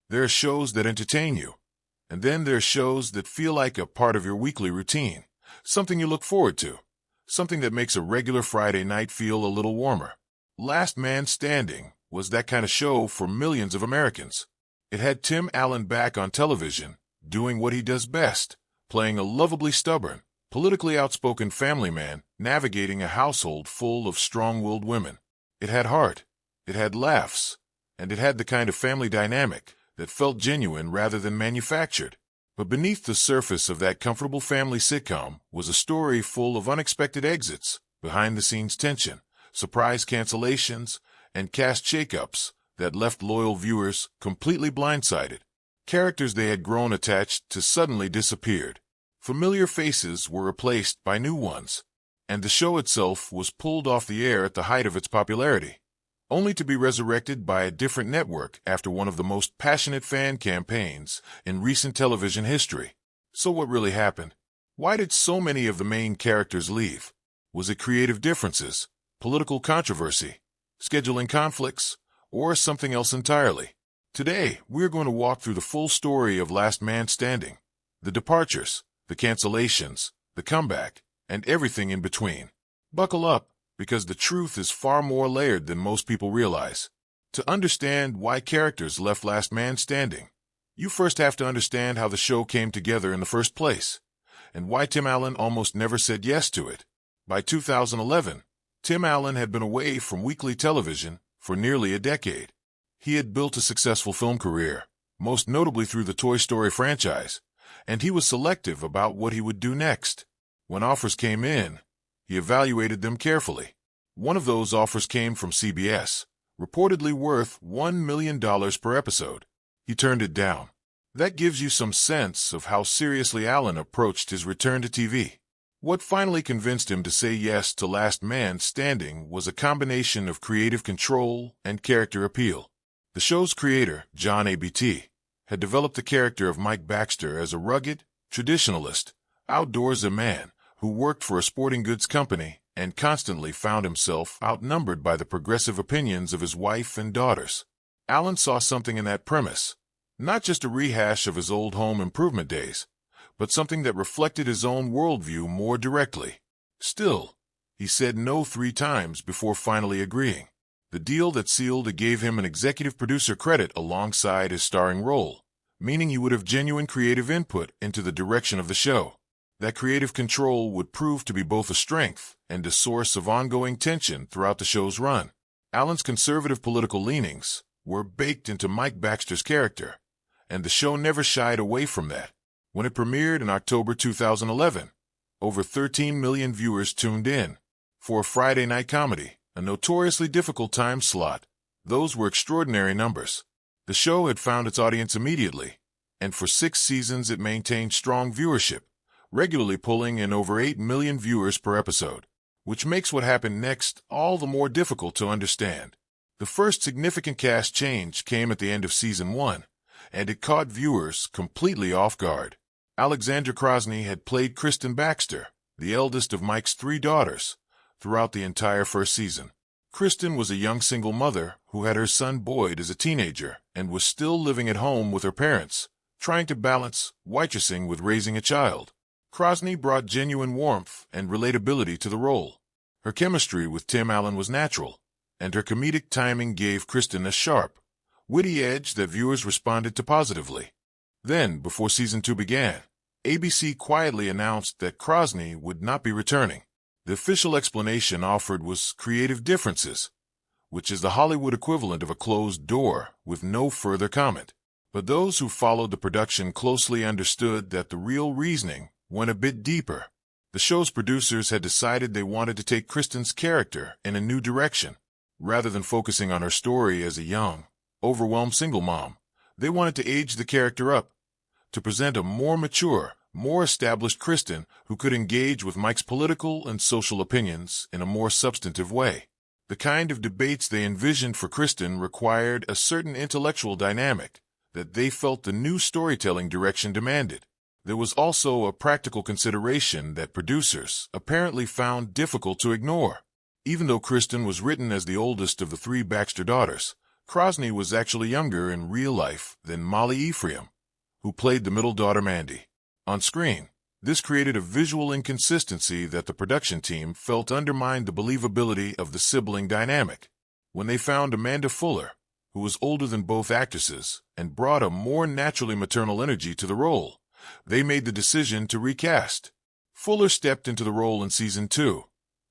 There are shows that entertain you, and then there are shows that feel like a part of your weekly routine, something you look forward to, something that makes a regular Friday night feel a little warmer. Last Man Standing was that kind of show for millions of Americans. It had Tim Allen back on television, doing what he does best, playing a lovably stubborn, politically outspoken family man navigating a household full of strong-willed women. It had heart, it had laughs, and it had the kind of family dynamic that felt genuine rather than manufactured. But beneath the surface of that comfortable family sitcom was a story full of unexpected exits, behind-the-scenes tension, surprise cancellations, and cast shakeups that left loyal viewers completely blindsided. Characters they had grown attached to suddenly disappeared. Familiar faces were replaced by new ones, and the show itself was pulled off the air at the height of its popularity, only to be resurrected by a different network after one of the most passionate fan campaigns in recent television history. So what really happened? Why did so many of the main characters leave? Was it creative differences, political controversy, scheduling conflicts, or something else entirely? Today, we're going to walk through the full story of Last Man Standing, the departures, the cancellations, the comeback, and everything in between. Buckle up, because the truth is far more layered than most people realize. To understand why characters left Last Man Standing, you first have to understand how the show came together in the first place, and why Tim Allen almost never said yes to it. By 2011, Tim Allen had been away from weekly television for nearly a decade. He had built a successful film career, most notably through the Toy Story franchise, and he was selective about what he would do next. When offers came in, he evaluated them carefully. One of those offers came from CBS, reportedly worth $1 million per episode. He turned it down. That gives you some sense of how seriously Allen approached his return to TV. What finally convinced him to say yes to Last Man Standing was a combination of creative control and character appeal. The show's creator, John ABT, had developed the character of Mike Baxter as a rugged, traditionalist, outdoorsy man who worked for a sporting goods company and constantly found himself outnumbered by the progressive opinions of his wife and daughters. Allen saw something in that premise, not just a rehash of his old home improvement days, but something that reflected his own worldview more directly. Still, he said no 3 times before finally agreeing. The deal that sealed it gave him an executive producer credit alongside his starring role, meaning he would have genuine creative input into the direction of the show. That creative control would prove to be both a strength and a source of ongoing tension throughout the show's run. Allen's conservative political leanings were baked into Mike Baxter's character, and the show never shied away from that. When it premiered in October 2011, over 13 million viewers tuned in. For a Friday night comedy, a notoriously difficult time slot, those were extraordinary numbers. The show had found its audience immediately, and for 6 seasons it maintained strong viewership, regularly pulling in over 8 million viewers per episode, which makes what happened next all the more difficult to understand. The first significant cast change came at the end of Season 1, and it caught viewers completely off guard. Alexandra Krosny had played Kristen Baxter, the eldest of Mike's 3 daughters, throughout the entire first season. Kristen was a young single mother who had her son Boyd as a teenager and was still living at home with her parents, trying to balance waitressing with raising a child. Krosny brought genuine warmth and relatability to the role. Her chemistry with Tim Allen was natural, and her comedic timing gave Kristen a sharp, witty edge that viewers responded to positively. Then, before Season 2 began, ABC quietly announced that Krosny would not be returning. The official explanation offered was creative differences, which is the Hollywood equivalent of a closed door with no further comment. But those who followed the production closely understood that the real reasoning went a bit deeper. The show's producers had decided they wanted to take Kristen's character in a new direction. Rather than focusing on her story as a young, overwhelmed single mom, they wanted to age the character up, to present a more mature, more established Kristen who could engage with Mike's political and social opinions in a more substantive way. The kind of debates they envisioned for Kristen required a certain intellectual dynamic that they felt the new storytelling direction demanded. There was also a practical consideration that producers apparently found difficult to ignore. Even though Kristen was written as the oldest of the 3 Baxter daughters, Krosny was actually younger in real life than Molly Ephraim, who played the middle daughter Mandy. On screen, this created a visual inconsistency that the production team felt undermined the believability of the sibling dynamic. When they found Amanda Fuller, who was older than both actresses and brought a more naturally maternal energy to the role, they made the decision to recast. Fuller stepped into the role in season 2,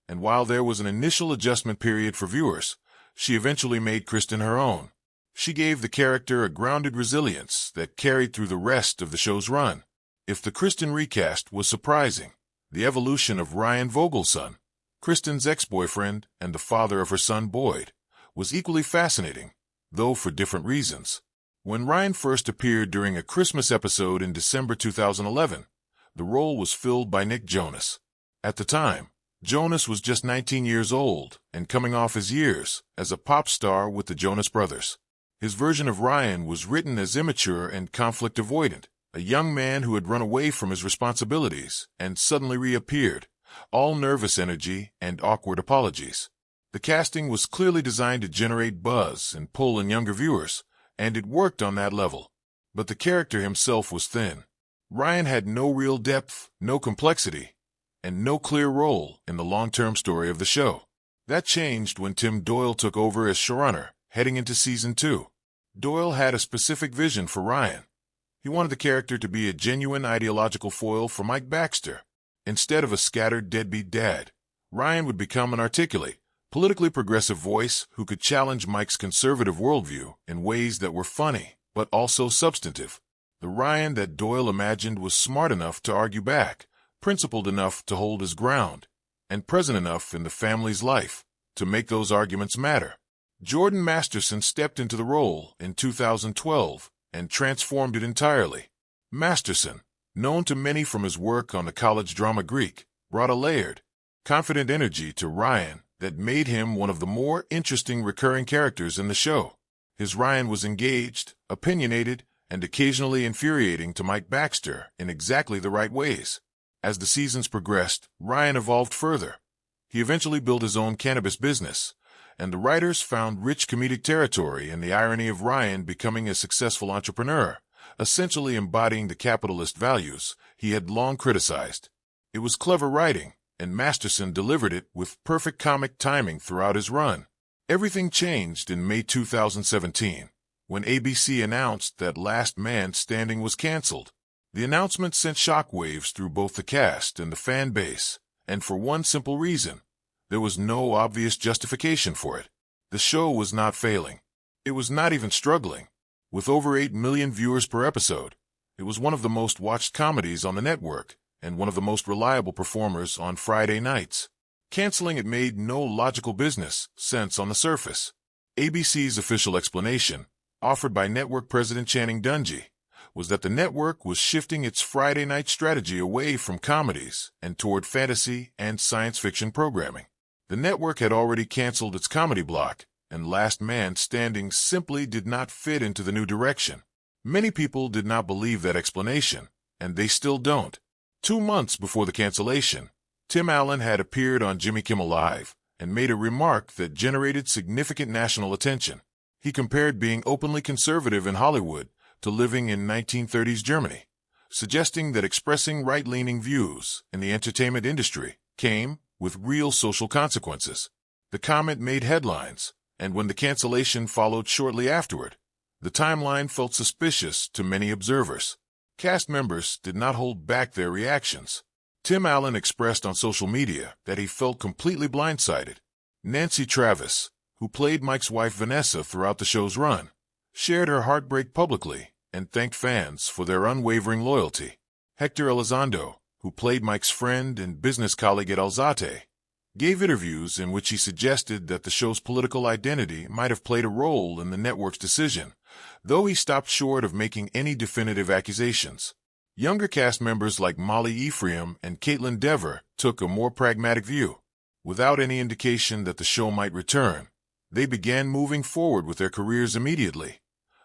and while there was an initial adjustment period for viewers, she eventually made Kristen her own. She gave the character a grounded resilience that carried through the rest of the show's run. If the Kristen recast was surprising, the evolution of Ryan Vogelson, Kristen's ex-boyfriend and the father of her son Boyd, was equally fascinating, though for different reasons. When Ryan first appeared during a Christmas episode in December 2011, the role was filled by Nick Jonas. At the time, Jonas was just 19 years old and coming off his years as a pop star with the Jonas Brothers. His version of Ryan was written as immature and conflict avoidant, a young man who had run away from his responsibilities and suddenly reappeared, all nervous energy and awkward apologies. The casting was clearly designed to generate buzz and pull in younger viewers, and it worked on that level. But the character himself was thin. Ryan had no real depth, no complexity, and no clear role in the long-term story of the show. That changed when Tim Doyle took over as showrunner, heading into season 2. Doyle had a specific vision for Ryan. He wanted the character to be a genuine ideological foil for Mike Baxter. Instead of a scattered deadbeat dad, Ryan would become an articulate, politically progressive voice who could challenge Mike's conservative worldview in ways that were funny, but also substantive. The Ryan that Doyle imagined was smart enough to argue back, principled enough to hold his ground, and present enough in the family's life to make those arguments matter. Jordan Masterson stepped into the role in 2012 and transformed it entirely. Masterson, known to many from his work on the college drama Greek, brought a layered, confident energy to Ryan that made him one of the more interesting recurring characters in the show. His Ryan was engaged, opinionated, and occasionally infuriating to Mike Baxter in exactly the right ways. As the seasons progressed, Ryan evolved further. He eventually built his own cannabis business, and the writers found rich comedic territory in the irony of Ryan becoming a successful entrepreneur, essentially embodying the capitalist values he had long criticized. It was clever writing, and Masterson delivered it with perfect comic timing throughout his run. Everything changed in May 2017, when ABC announced that Last Man Standing was canceled. The announcement sent shockwaves through both the cast and the fan base, and for one simple reason: there was no obvious justification for it. The show was not failing. It was not even struggling. With over 8 million viewers per episode, it was one of the most watched comedies on the network and one of the most reliable performers on Friday nights. Canceling it made no logical business sense on the surface. ABC's official explanation, offered by network president Channing Dungey, was that the network was shifting its Friday night strategy away from comedies and toward fantasy and science fiction programming. The network had already canceled its comedy block, and Last Man Standing simply did not fit into the new direction. Many people did not believe that explanation, and they still don't. 2 months before the cancellation, Tim Allen had appeared on Jimmy Kimmel Live and made a remark that generated significant national attention. He compared being openly conservative in Hollywood to living in 1930s Germany, suggesting that expressing right-leaning views in the entertainment industry came with real social consequences. The comment made headlines, and when the cancellation followed shortly afterward, the timeline felt suspicious to many observers. Cast members did not hold back their reactions. Tim Allen expressed on social media that he felt completely blindsided. Nancy Travis, who played Mike's wife Vanessa throughout the show's run, shared her heartbreak publicly and thanked fans for their unwavering loyalty. Hector Elizondo, who played Mike's friend and business colleague at Alzate, gave interviews in which he suggested that the show's political identity might have played a role in the network's decision, though he stopped short of making any definitive accusations. Younger cast members like Molly Ephraim and Caitlin Dever took a more pragmatic view. Without any indication that the show might return, they began moving forward with their careers immediately,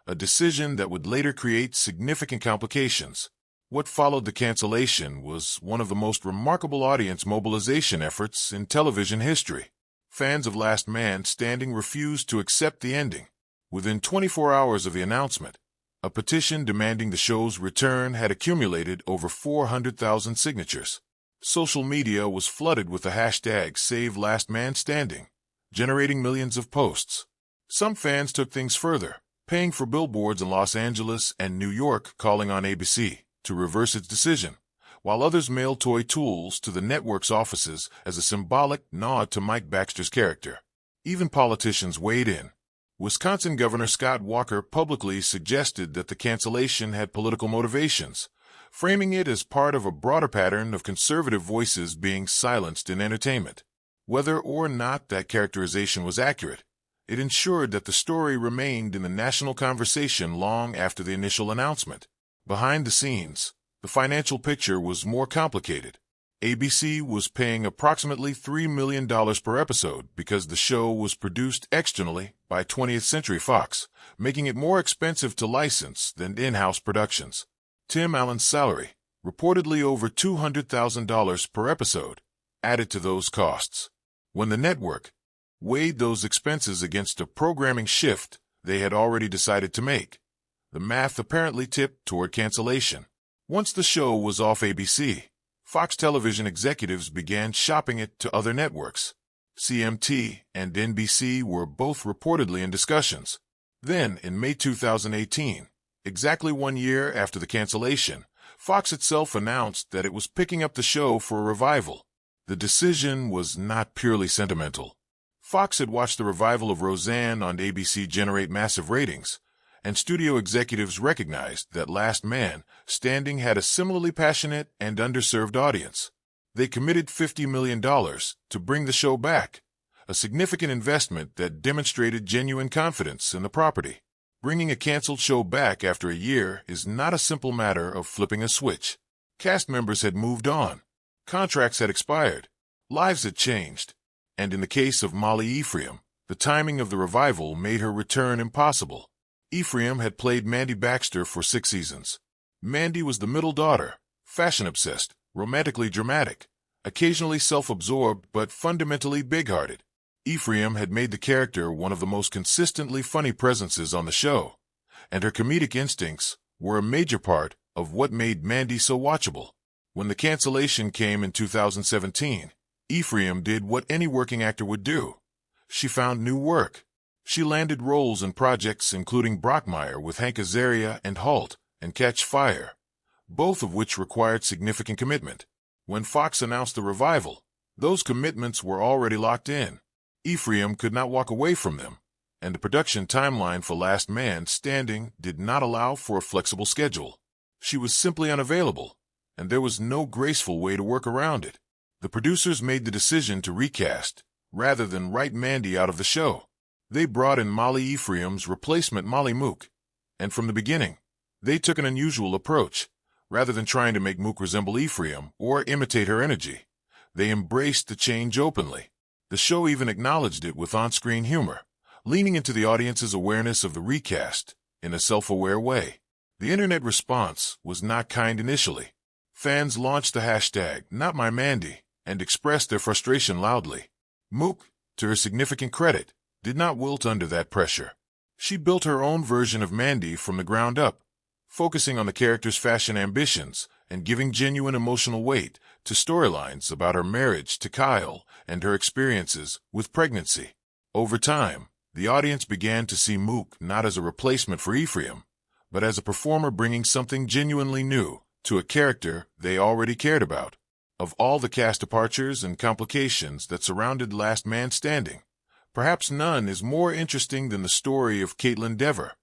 a decision that would later create significant complications. What followed the cancellation was one of the most remarkable audience mobilization efforts in television history. Fans of Last Man Standing refused to accept the ending. Within 24 hours of the announcement, a petition demanding the show's return had accumulated over 400,000 signatures. Social media was flooded with the hashtag #SaveLastManStanding, generating millions of posts. Some fans took things further, paying for billboards in Los Angeles and New York calling on ABC to reverse its decision, while others mailed toy tools to the network's offices as a symbolic nod to Mike Baxter's character. Even politicians weighed in. Wisconsin Governor Scott Walker publicly suggested that the cancellation had political motivations, framing it as part of a broader pattern of conservative voices being silenced in entertainment. Whether or not that characterization was accurate, it ensured that the story remained in the national conversation long after the initial announcement. Behind the scenes, the financial picture was more complicated. ABC was paying approximately $3 million per episode because the show was produced externally by 20th Century Fox, making it more expensive to license than in-house productions. Tim Allen's salary, reportedly over $200,000 per episode, added to those costs. When the network weighed those expenses against a programming shift they had already decided to make, the math apparently tipped toward cancellation. Once the show was off ABC, Fox television executives began shopping it to other networks. CMT and NBC were both reportedly in discussions. Then, in May 2018, exactly 1 year after the cancellation, Fox itself announced that it was picking up the show for a revival. The decision was not purely sentimental. Fox had watched the revival of Roseanne on ABC generate massive ratings, and studio executives recognized that Last Man Standing had a similarly passionate and underserved audience. They committed $50 million to bring the show back, a significant investment that demonstrated genuine confidence in the property. Bringing a canceled show back after a year is not a simple matter of flipping a switch. Cast members had moved on, contracts had expired, lives had changed, and in the case of Molly Ephraim, the timing of the revival made her return impossible. Ephraim had played Mandy Baxter for 6 seasons. Mandy was the middle daughter, fashion-obsessed, romantically dramatic, occasionally self-absorbed but fundamentally big-hearted. Ephraim had made the character one of the most consistently funny presences on the show, and her comedic instincts were a major part of what made Mandy so watchable. When the cancellation came in 2017, Ephraim did what any working actor would do. She found new work. She landed roles in projects including Brockmire with Hank Azaria and Halt and Catch Fire, both of which required significant commitment. When Fox announced the revival, those commitments were already locked in. Ephraim could not walk away from them, and the production timeline for Last Man Standing did not allow for a flexible schedule. She was simply unavailable, and there was no graceful way to work around it. The producers made the decision to recast, rather than write Mandy out of the show. They brought in Molly Ephraim's replacement Molly Mook, and from the beginning, they took an unusual approach. Rather than trying to make Mook resemble Ephraim or imitate her energy, they embraced the change openly. The show even acknowledged it with on-screen humor, leaning into the audience's awareness of the recast in a self-aware way. The internet response was not kind initially. Fans launched the hashtag #NotMyMandy and expressed their frustration loudly. Mook, to her significant credit, did not wilt under that pressure. She built her own version of Mandy from the ground up, focusing on the character's fashion ambitions and giving genuine emotional weight to storylines about her marriage to Kyle and her experiences with pregnancy. Over time, the audience began to see Mook not as a replacement for Ephraim, but as a performer bringing something genuinely new to a character they already cared about. Of all the cast departures and complications that surrounded Last Man Standing, perhaps none is more interesting than the story of Caitlin Dever,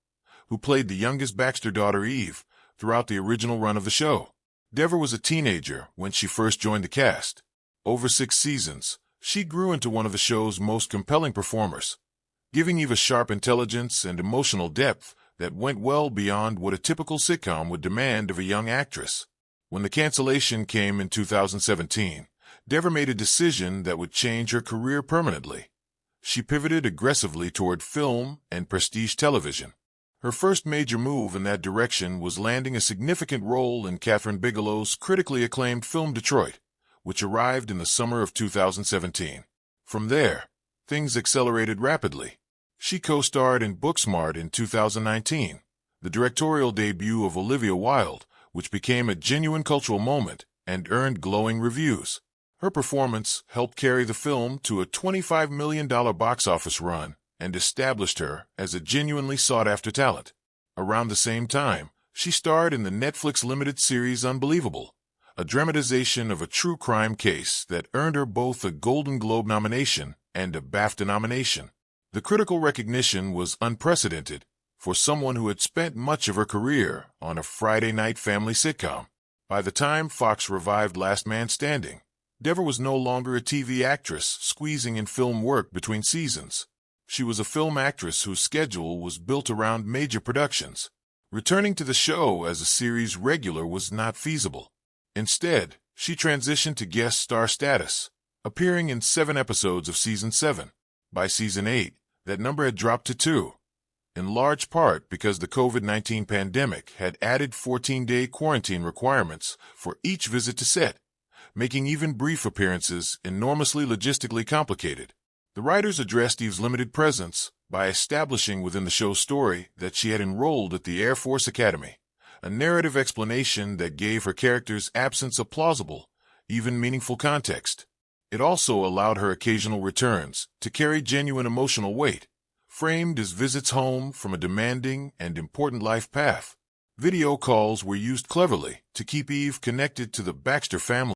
who played the youngest Baxter daughter Eve throughout the original run of the show. Dever was a teenager when she first joined the cast. Over 6 seasons, she grew into one of the show's most compelling performers, giving Eve a sharp intelligence and emotional depth that went well beyond what a typical sitcom would demand of a young actress. When the cancellation came in 2017, Dever made a decision that would change her career permanently. She pivoted aggressively toward film and prestige television. Her first major move in that direction was landing a significant role in Kathryn Bigelow's critically acclaimed film Detroit, which arrived in the summer of 2017. From there, things accelerated rapidly. She co-starred in Booksmart in 2019, the directorial debut of Olivia Wilde, which became a genuine cultural moment and earned glowing reviews. Her performance helped carry the film to a $25 million box office run and established her as a genuinely sought-after talent. Around the same time, she starred in the Netflix limited series Unbelievable, a dramatization of a true crime case that earned her both a Golden Globe nomination and a BAFTA nomination. The critical recognition was unprecedented for someone who had spent much of her career on a Friday night family sitcom. By the time Fox revived Last Man Standing, Dever was no longer a TV actress squeezing in film work between seasons. She was a film actress whose schedule was built around major productions. Returning to the show as a series regular was not feasible. Instead, she transitioned to guest star status, appearing in 7 episodes of Season 7. By Season 8, that number had dropped to 2, in large part because the COVID-19 pandemic had added 14-day quarantine requirements for each visit to set, making even brief appearances enormously logistically complicated. The writers addressed Eve's limited presence by establishing within the show's story that she had enrolled at the Air Force Academy, a narrative explanation that gave her character's absence a plausible, even meaningful context. It also allowed her occasional returns to carry genuine emotional weight, framed as visits home from a demanding and important life path. Video calls were used cleverly to keep Eve connected to the Baxter family.